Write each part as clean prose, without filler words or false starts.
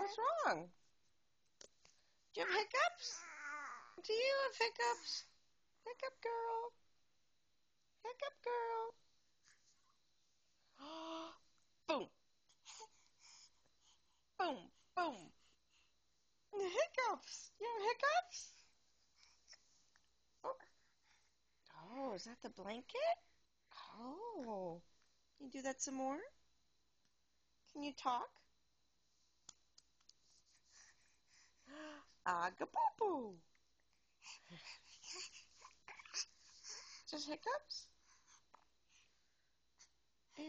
What's wrong? Do you have hiccups? Do you have hiccups? Hiccup girl. Hiccup girl. Boom. Boom. Boom. Hiccups. You have hiccups? Oh, is that the blanket? Oh. Can you do that some more? Can you talk? Agapoo. Just hiccups? Yeah.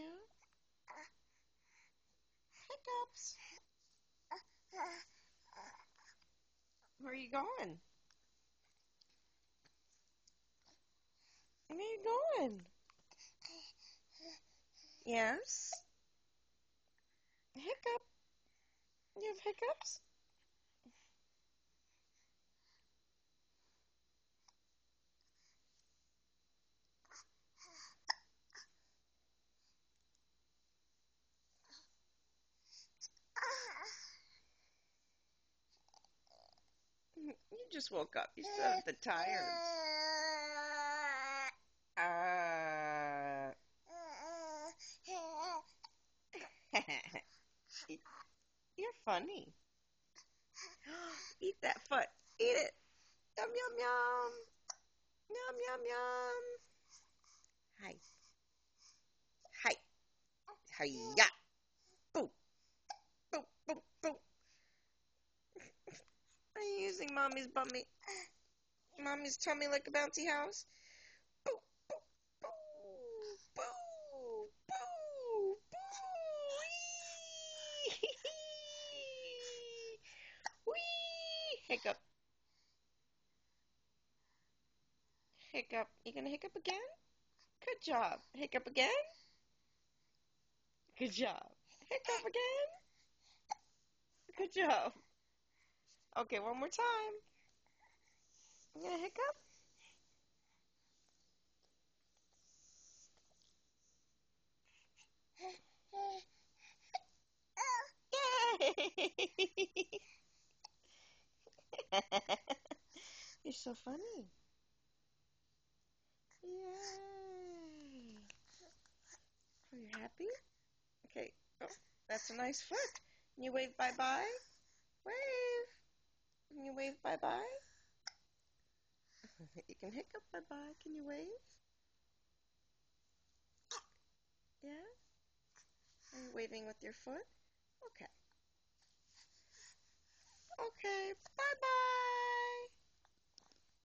Hiccups. Where are you going? Where are you going? Yes? Hiccup. You have hiccups? You just woke up. You still have the tired. You're funny. Eat that foot. Eat it. Yum, yum, yum. Yum, yum, yum. Hi. Hi. Hi-ya. Boo. Boo, boo, boo. Are you using mommy's bummy? Mommy's tummy like a bouncy house? Boo, boo, boo. Boo, boo, boo. Wee. Wee. Hiccup. Hiccup. You gonna hiccup again? Good job. Hiccup again? Good job. Hiccup again? Good job. Okay, one more time. You gonna hiccup? Yay! You're so funny. Yay! Are you happy? Okay. Oh, that's a nice foot. Can you wave bye-bye? Wave. Can you wave bye-bye? You can hiccup bye-bye. Can you wave? Yeah? Are you waving with your foot? Okay. Okay. Bye-bye.